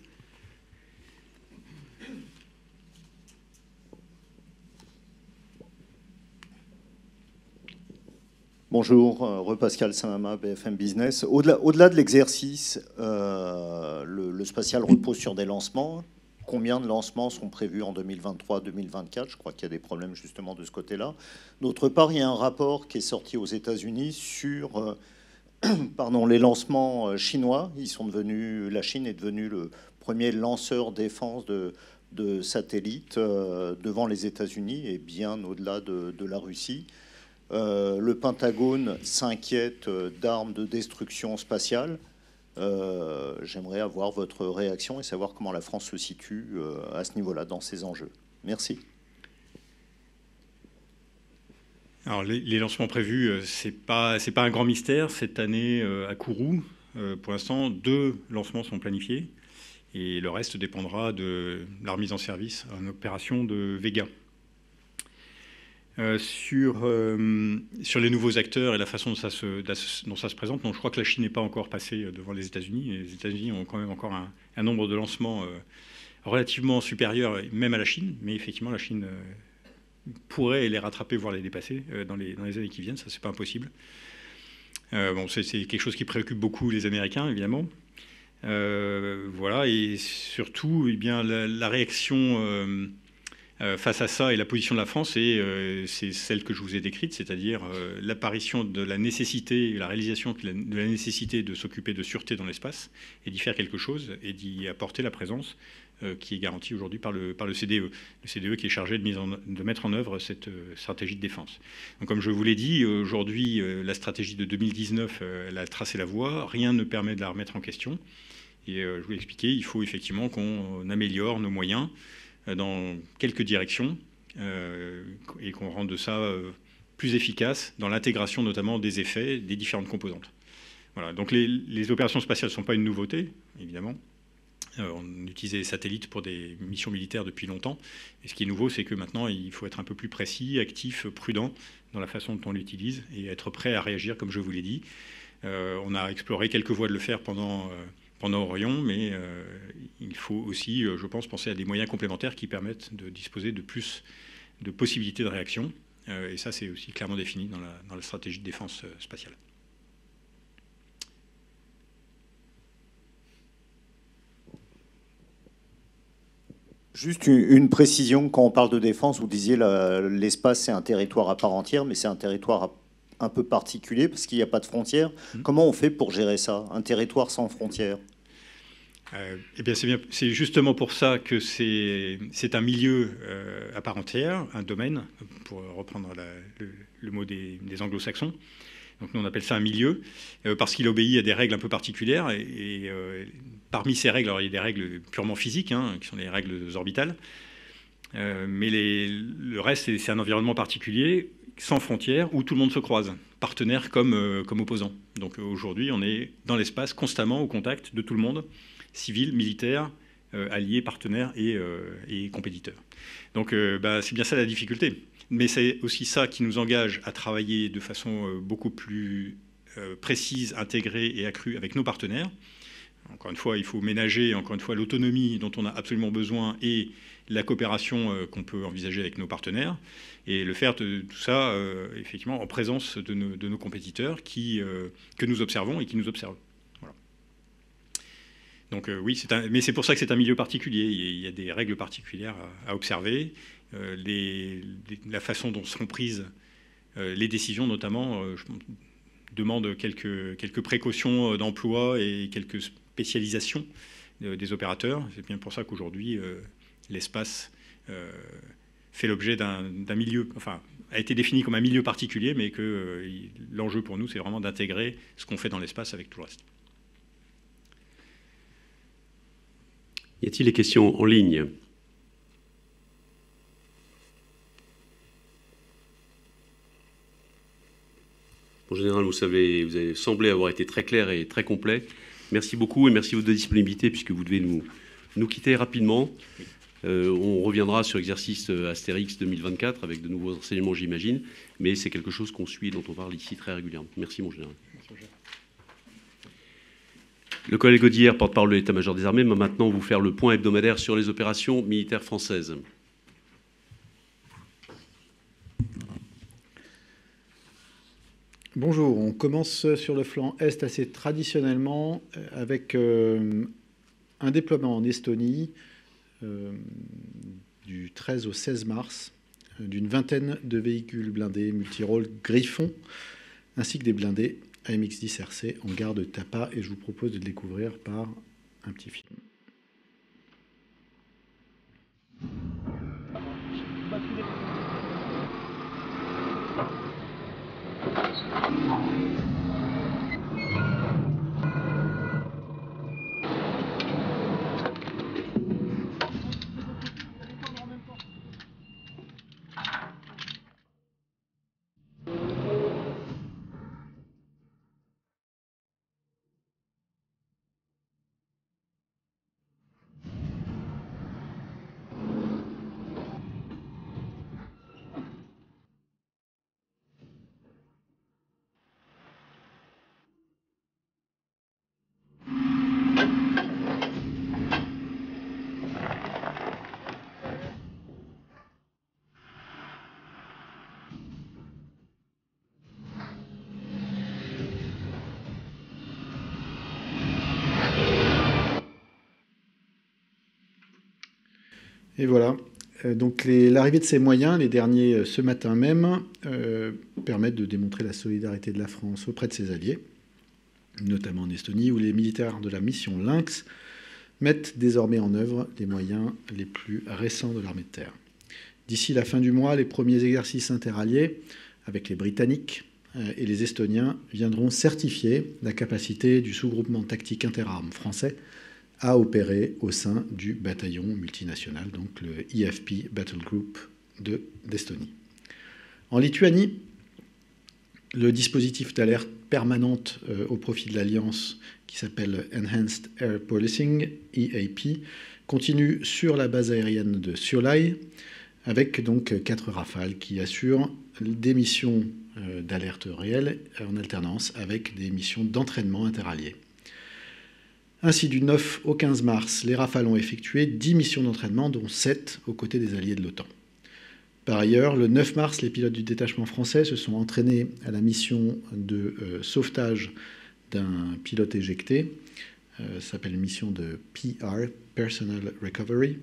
Bonjour, Pascal Samama, BFM Business. Au-delà de l'exercice, le spatial repose sur des lancements. Combien de lancements sont prévus en 2023-2024 ? Je crois qu'il y a des problèmes justement de ce côté-là. D'autre part, il y a un rapport qui est sorti aux États-Unis sur pardon, les lancements chinois. La Chine est devenue le premier lanceur défense de satellites devant les États-Unis et bien au-delà de la Russie. Le Pentagone s'inquiète d'armes de destruction spatiale. J'aimerais avoir votre réaction et savoir comment la France se situe à ce niveau-là, dans ces enjeux. Merci. Alors, les lancements prévus, c'est pas un grand mystère. Cette année, à Kourou, pour l'instant, 2 lancements sont planifiés. Et le reste dépendra de la remise en service en opération de Vega. Sur les nouveaux acteurs et la façon dont ça se présente, je crois que la Chine n'est pas encore passée devant les États-Unis. Les États-Unis ont quand même encore un nombre de lancements relativement supérieur, même à la Chine. Mais effectivement, la Chine pourrait les rattraper, voire les dépasser dans les années qui viennent. Ça, c'est pas impossible. C'est quelque chose qui préoccupe beaucoup les Américains, évidemment. Voilà, et surtout, eh bien, la réaction face à ça et la position de la France, c'est celle que je vous ai décrite, c'est-à-dire l'apparition de la nécessité, la réalisation de la nécessité de s'occuper de sûreté dans l'espace et d'y faire quelque chose et d'y apporter la présence qui est garantie aujourd'hui par le CDE. Le CDE qui est chargé de mettre en œuvre cette stratégie de défense. Donc, comme je vous l'ai dit, aujourd'hui, la stratégie de 2019, elle a tracé la voie. Rien ne permet de la remettre en question. Et je vous l'ai expliqué, il faut effectivement qu'on améliore nos moyens dans quelques directions et qu'on rende ça plus efficace dans l'intégration notamment des effets des différentes composantes. Voilà. Donc les opérations spatiales ne sont pas une nouveauté, évidemment. On utilisait les satellites pour des missions militaires depuis longtemps. Et ce qui est nouveau, c'est que maintenant, il faut être un peu plus précis, actif, prudent dans la façon dont on l'utilise et être prêt à réagir, comme je vous l'ai dit. On a exploré quelques voies de le faire pendant Orion, mais il faut aussi, je pense, penser à des moyens complémentaires qui permettent de disposer de plus de possibilités de réaction. Et ça, c'est aussi clairement défini dans la stratégie de défense spatiale. Juste une précision, quand on parle de défense, vous disiez l'espace, c'est un territoire à part entière, mais c'est un territoire un peu particulier parce qu'il n'y a pas de frontières. Comment on fait pour gérer ça, un territoire sans frontières? Eh bien, c'est justement pour ça que c'est un milieu à part entière, un domaine, pour reprendre le mot des anglo-saxons. Donc nous, on appelle ça un milieu, parce qu'il obéit à des règles un peu particulières. Et parmi ces règles, alors, il y a des règles purement physiques, qui sont les règles orbitales. Mais le reste, c'est un environnement particulier, sans frontières, où tout le monde se croise, partenaires comme opposants. Donc aujourd'hui, on est dans l'espace constamment au contact de tout le monde, civils, militaires, alliés, partenaires et compétiteurs. Donc c'est bien ça la difficulté. Mais c'est aussi ça qui nous engage à travailler de façon beaucoup plus précise, intégrée et accrue avec nos partenaires. Encore une fois, il faut ménager l'autonomie dont on a absolument besoin et la coopération qu'on peut envisager avec nos partenaires, et le faire tout ça effectivement en présence de nos compétiteurs que nous observons et qui nous observent. Voilà. Donc oui, mais c'est pour ça que c'est un milieu particulier. Il y a des règles particulières à observer. La façon dont seront prises les décisions, notamment, demande quelques précautions d'emploi et quelques spécialisations des opérateurs. C'est bien pour ça qu'aujourd'hui, l'espace fait l'objet d'un milieu, enfin, a été défini comme un milieu particulier, mais que l'enjeu pour nous, c'est vraiment d'intégrer ce qu'on fait dans l'espace avec tout le reste. Y a-t-il des questions en ligne ? En général, vous avez semblé avoir été très clair et très complet. Merci beaucoup et merci de votre disponibilité puisque vous devez nous quitter rapidement. On reviendra sur l'exercice Astérix 2024 avec de nouveaux enseignements, j'imagine, mais c'est quelque chose qu'on suit et dont on parle ici très régulièrement. Merci, mon général. Le colonel Gaudière, porte-parole de l'état-major des armées, va maintenant vous faire le point hebdomadaire sur les opérations militaires françaises. Bonjour, on commence sur le flanc Est assez traditionnellement avec un déploiement en Estonie du 13 au 16 mars d'une vingtaine de véhicules blindés multirôles Griffon ainsi que des blindés AMX-10 RC en gare de Tapa, et je vous propose de le découvrir par un petit film. Et voilà, donc l'arrivée de ces moyens, les derniers ce matin même, permettent de démontrer la solidarité de la France auprès de ses alliés, notamment en Estonie, où les militaires de la mission Lynx mettent désormais en œuvre les moyens les plus récents de l'armée de terre. D'ici la fin du mois, les premiers exercices interalliés avec les Britanniques et les Estoniens viendront certifier la capacité du sous-groupement tactique interarmes français à opérer au sein du bataillon multinational, donc le IFP Battle Group d'Estonie. En Lituanie, le dispositif d'alerte permanente au profit de l'Alliance, qui s'appelle Enhanced Air Policing, EAP, continue sur la base aérienne de Šiauliai, avec donc 4 Rafales qui assurent des missions d'alerte réelle en alternance avec des missions d'entraînement interalliés. Ainsi, du 9 au 15 mars, les Rafales ont effectué 10 missions d'entraînement, dont 7 aux côtés des alliés de l'OTAN. Par ailleurs, le 9 mars, les pilotes du détachement français se sont entraînés à la mission de sauvetage d'un pilote éjecté. Ça s'appelle une mission de PR, Personal Recovery,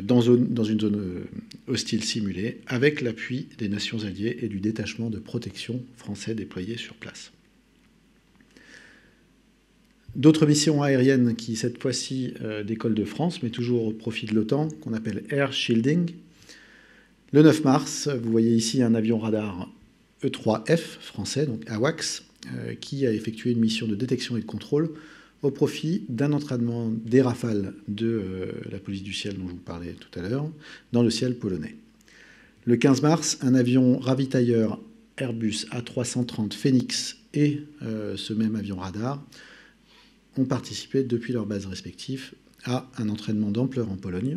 dans une zone hostile simulée, avec l'appui des nations alliées et du détachement de protection français déployé sur place. D'autres missions aériennes qui, cette fois-ci, décollent de France, mais toujours au profit de l'OTAN, qu'on appelle Air Shielding. Le 9 mars, vous voyez ici un avion radar E-3F français, donc AWACS, qui a effectué une mission de détection et de contrôle au profit d'un entraînement des Rafales de la police du ciel dont je vous parlais tout à l'heure, dans le ciel polonais. Le 15 mars, un avion ravitailleur Airbus A330 Phoenix et ce même avion radar ont participé depuis leurs bases respectives à un entraînement d'ampleur en Pologne,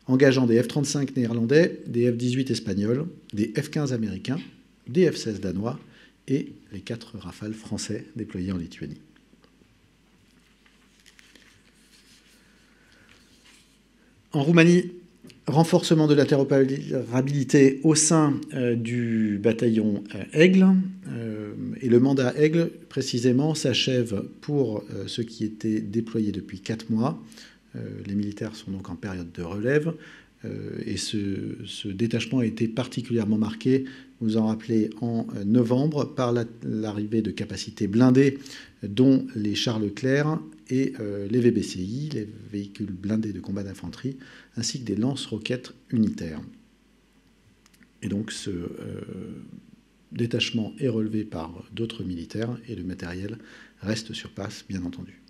engageant des F-35 néerlandais, des F-18 espagnols, des F-15 américains, des F-16 danois et les 4 Rafales français déployés en Lituanie. En Roumanie, renforcement de l'interopérabilité au sein du bataillon Aigle. Et le mandat Aigle, précisément, s'achève pour ceux qui étaient déployés depuis 4 mois. Les militaires sont donc en période de relève. Et ce détachement a été particulièrement marqué, vous vous en rappelez, en novembre, par l'arrivée de capacités blindées, dont les chars Leclerc et les VBCI, les véhicules blindés de combat d'infanterie, ainsi que des lance-roquettes unitaires. Et donc ce détachement est relevé par d'autres militaires et le matériel reste sur place, bien entendu.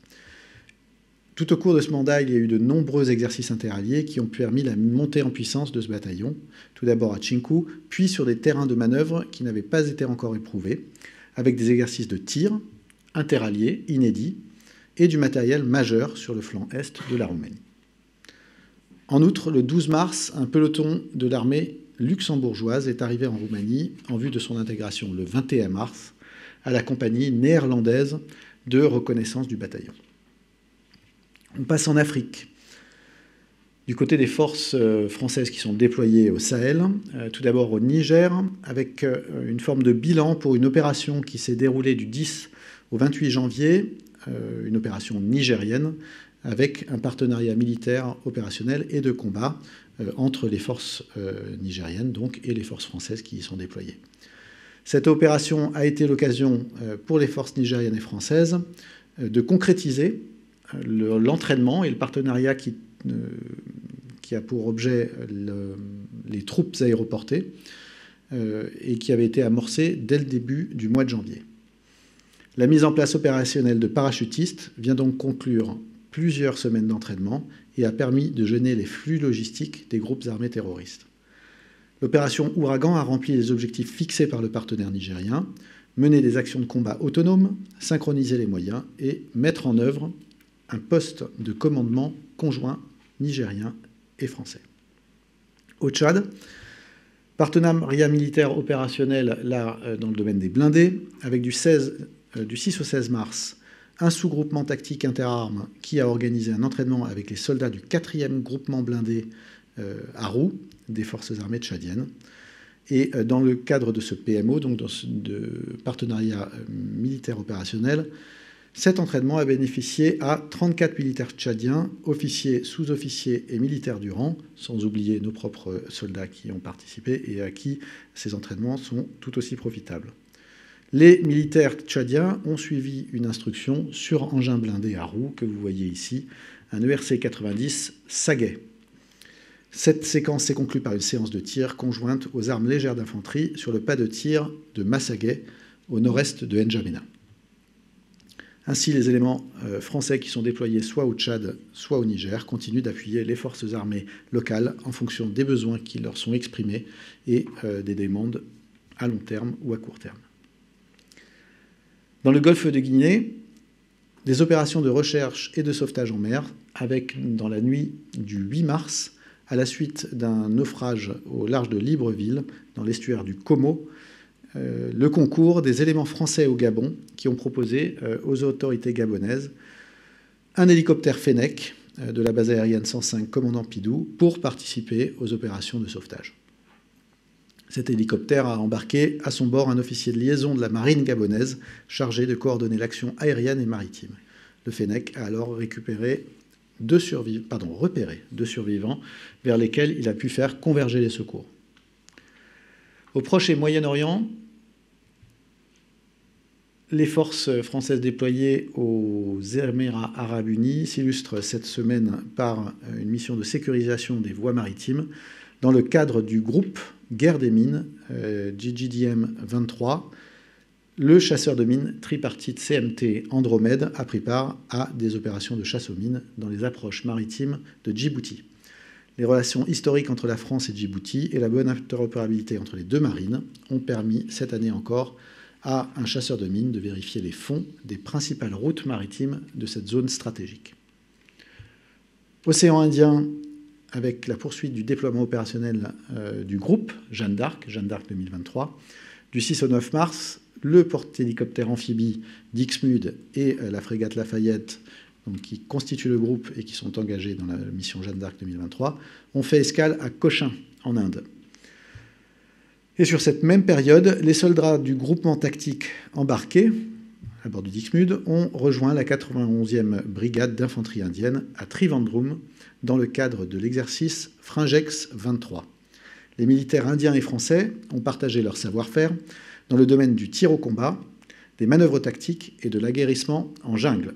Tout au cours de ce mandat, il y a eu de nombreux exercices interalliés qui ont permis la montée en puissance de ce bataillon, tout d'abord à Chinku, puis sur des terrains de manœuvre qui n'avaient pas été encore éprouvés, avec des exercices de tir interalliés inédits et du matériel majeur sur le flanc est de la Roumanie. En outre, le 12 mars, un peloton de l'armée luxembourgeoise est arrivé en Roumanie en vue de son intégration le 21 mars à la compagnie néerlandaise de reconnaissance du bataillon. On passe en Afrique. Du côté des forces françaises qui sont déployées au Sahel, tout d'abord au Niger, avec une forme de bilan pour une opération qui s'est déroulée du 10 au 28 janvier, une opération nigérienne, avec un partenariat militaire, opérationnel et de combat entre les forces nigériennes donc, et les forces françaises qui y sont déployées. Cette opération a été l'occasion pour les forces nigériennes et françaises de concrétiser l'entraînement et le partenariat qui a pour objet les troupes aéroportées et qui avait été amorcé dès le début du mois de janvier. La mise en place opérationnelle de parachutistes vient donc conclure plusieurs semaines d'entraînement et a permis de gêner les flux logistiques des groupes armés terroristes. L'opération Ouragan a rempli les objectifs fixés par le partenaire nigérien, mener des actions de combat autonomes, synchroniser les moyens et mettre en œuvre un poste de commandement conjoint nigérien et français. Au Tchad, partenariat militaire opérationnel là dans le domaine des blindés, avec du 6 au 16 mars, un sous-groupement tactique interarmes qui a organisé un entraînement avec les soldats du 4e groupement blindé à Roux, des forces armées tchadiennes. Et dans le cadre de ce PMO, donc de partenariat militaire opérationnel, cet entraînement a bénéficié à 34 militaires tchadiens, officiers, sous-officiers et militaires du rang, sans oublier nos propres soldats qui ont participé et à qui ces entraînements sont tout aussi profitables. Les militaires tchadiens ont suivi une instruction sur engin blindé à roues que vous voyez ici, un ERC 90 Saguet. Cette séquence s'est conclue par une séance de tir conjointe aux armes légères d'infanterie sur le pas de tir de Massaguet, au nord-est de N'Djamena. Ainsi, les éléments français qui sont déployés soit au Tchad, soit au Niger continuent d'appuyer les forces armées locales en fonction des besoins qui leur sont exprimés et des demandes à long terme ou à court terme. Dans le golfe de Guinée, des opérations de recherche et de sauvetage en mer, avec, dans la nuit du 8 mars, à la suite d'un naufrage au large de Libreville, dans l'estuaire du Como, le concours des éléments français au Gabon qui ont proposé aux autorités gabonaises un hélicoptère Fennec de la base aérienne 105 commandant Pidou pour participer aux opérations de sauvetage. Cet hélicoptère a embarqué à son bord un officier de liaison de la marine gabonaise chargé de coordonner l'action aérienne et maritime. Le Fennec a alors repéré deux survivants vers lesquels il a pu faire converger les secours. Au Proche et Moyen-Orient, les forces françaises déployées aux Émirats arabes unis s'illustrent cette semaine par une mission de sécurisation des voies maritimes dans le cadre du groupe Guerre des mines, GGDM 23. Le chasseur de mines tripartite CMT Andromède a pris part à des opérations de chasse aux mines dans les approches maritimes de Djibouti. Les relations historiques entre la France et Djibouti et la bonne interopérabilité entre les deux marines ont permis, cette année encore, à un chasseur de mines de vérifier les fonds des principales routes maritimes de cette zone stratégique. Océan Indien, avec la poursuite du déploiement opérationnel du groupe Jeanne d'Arc 2023, du 6 au 9 mars, le porte-hélicoptère amphibie Dixmude et la frégate Lafayette, donc, qui constituent le groupe et qui sont engagés dans la mission Jeanne d'Arc 2023, ont fait escale à Cochin, en Inde. Et sur cette même période, les soldats du groupement tactique embarqué à bord du Dixmude ont rejoint la 91e brigade d'infanterie indienne à Trivandrum dans le cadre de l'exercice Fringex 23. Les militaires indiens et français ont partagé leur savoir-faire dans le domaine du tir au combat, des manœuvres tactiques et de l'aguerrissement en jungle.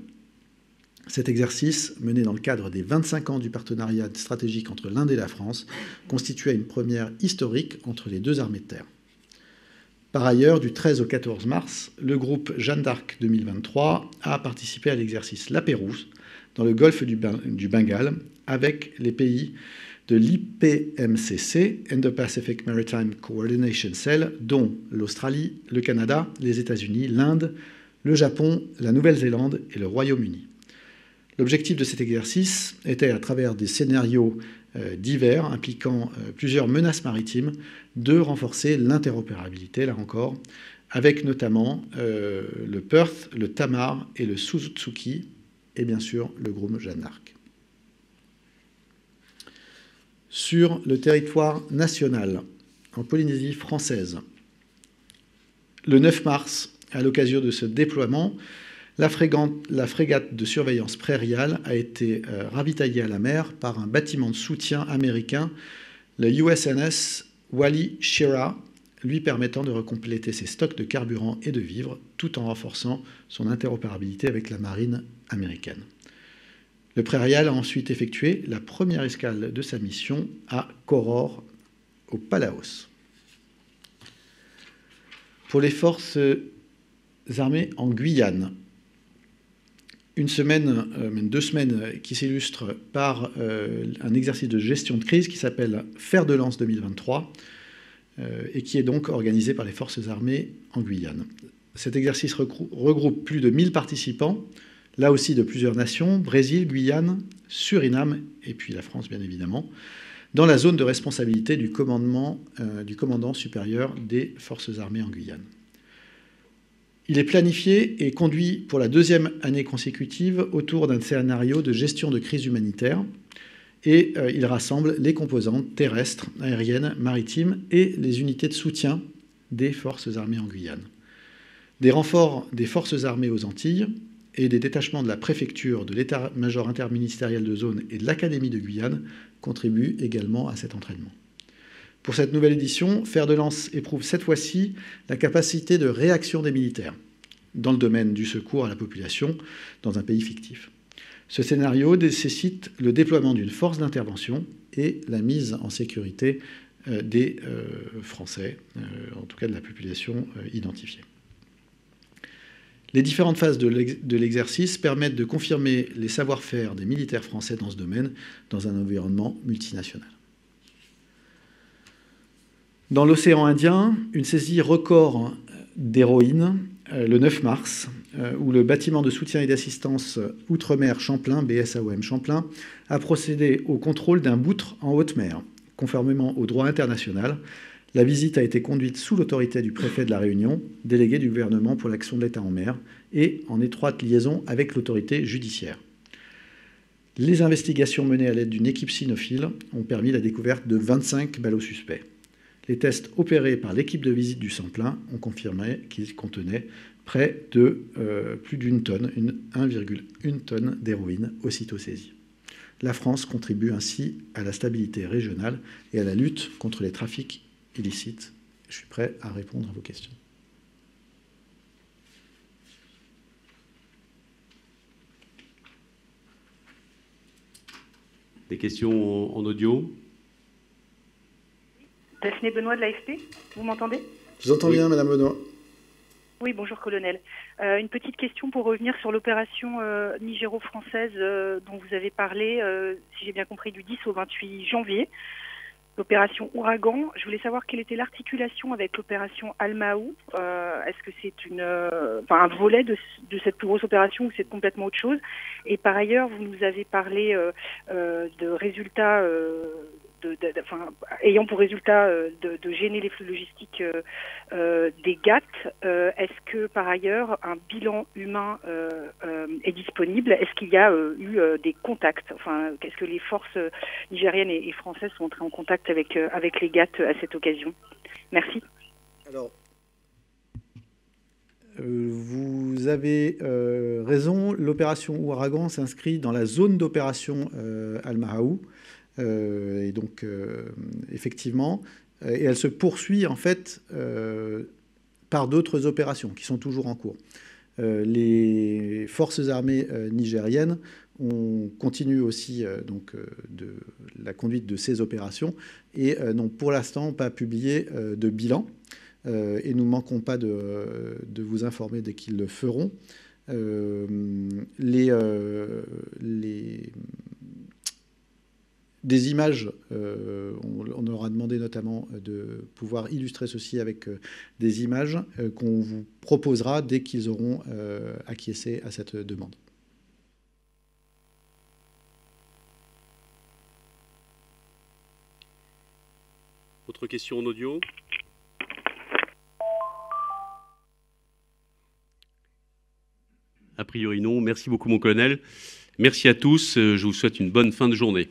Cet exercice, mené dans le cadre des 25 ans du partenariat stratégique entre l'Inde et la France, constituait une première historique entre les deux armées de terre. Par ailleurs, du 13 au 14 mars, le groupe Jeanne d'Arc 2023 a participé à l'exercice La Pérouse dans le golfe du Bengale avec les pays de l'IPMCC, Indo-Pacific Maritime Coordination Cell, dont l'Australie, le Canada, les États-Unis, l'Inde, le Japon, la Nouvelle-Zélande et le Royaume-Uni. L'objectif de cet exercice était, à travers des scénarios divers impliquant plusieurs menaces maritimes, de renforcer l'interopérabilité, là encore, avec notamment le Perth, le Tamar et le Suzuki, et bien sûr le groupe Jeanne d'Arc. Sur le territoire national, en Polynésie française, le 9 mars, à l'occasion de ce déploiement, la frégate de surveillance prairiale a été ravitaillée à la mer par un bâtiment de soutien américain, le USNS Wally Schirra, lui permettant de recompléter ses stocks de carburant et de vivres, tout en renforçant son interopérabilité avec la marine américaine. Le Prairial a ensuite effectué la première escale de sa mission à Koror, au Palaos. Pour les forces armées en Guyane, une semaine, même 2 semaines, qui s'illustrent par un exercice de gestion de crise qui s'appelle Fer de lance 2023 et qui est donc organisé par les forces armées en Guyane. Cet exercice regroupe plus de 1000 participants, là aussi de plusieurs nations, Brésil, Guyane, Suriname et puis la France bien évidemment, dans la zone de responsabilité du commandant supérieur des forces armées en Guyane. Il est planifié et conduit pour la 2e année consécutive autour d'un scénario de gestion de crise humanitaire et il rassemble les composantes terrestres, aériennes, maritimes et les unités de soutien des forces armées en Guyane. Des renforts des forces armées aux Antilles et des détachements de la préfecture, de l'état-major interministériel de zone et de l'Académie de Guyane contribuent également à cet entraînement. Pour cette nouvelle édition, Fer de lance éprouve cette fois-ci la capacité de réaction des militaires dans le domaine du secours à la population dans un pays fictif. Ce scénario nécessite le déploiement d'une force d'intervention et la mise en sécurité des Français, en tout cas de la population identifiée. Les différentes phases de l'exercice permettent de confirmer les savoir-faire des militaires français dans ce domaine, dans un environnement multinational. Dans l'océan Indien, une saisie record d'héroïne le 9 mars, où le bâtiment de soutien et d'assistance Outre-mer Champlain, BSAOM Champlain, a procédé au contrôle d'un boutre en haute mer. Conformément au droit international, la visite a été conduite sous l'autorité du préfet de la Réunion, délégué du gouvernement pour l'action de l'État en mer, et en étroite liaison avec l'autorité judiciaire. Les investigations menées à l'aide d'une équipe cynophile ont permis la découverte de 25 ballots suspects. Les tests opérés par l'équipe de visite du Champlain ont confirmé qu'ils contenaient près de plus d'une tonne, 1,1 tonne d'héroïne aussitôt saisie. La France contribue ainsi à la stabilité régionale et à la lutte contre les trafics illicites. Je suis prêt à répondre à vos questions. Des questions en audio? Daphné Benoît de l'AFP, vous m'entendez? Je vous entends bien, Madame Benoît. Oui, bonjour colonel. Une petite question pour revenir sur l'opération nigéro-française dont vous avez parlé, si j'ai bien compris, du 10 au 28 janvier. L'opération Ouragan, je voulais savoir quelle était l'articulation avec l'opération Almaou. Est-ce que c'est un volet de cette plus grosse opération ou c'est complètement autre chose? Et par ailleurs, vous nous avez parlé de résultats ayant pour résultat de gêner les flux logistiques des GAT. Est-ce que par ailleurs un bilan humain est disponible? Est-ce qu'il y a eu des contacts? Est-ce que les forces nigériennes et françaises sont entrées en contact avec les GAT à cette occasion? Merci. Alors, vous avez raison, l'opération Ouragan s'inscrit dans la zone d'opération Al-Mahaou. Et donc, effectivement, et elle se poursuit en fait par d'autres opérations qui sont toujours en cours. Les forces armées nigériennes continuent aussi de la conduite de ces opérations et n'ont pour l'instant pas publié de bilan. Et nous ne manquons pas de vous informer dès qu'ils le feront. Des images, on leur a demandé notamment de pouvoir illustrer ceci avec des images qu'on vous proposera dès qu'ils auront acquiescé à cette demande. Autre question en audio? A priori non. Merci beaucoup mon colonel. Merci à tous. Je vous souhaite une bonne fin de journée.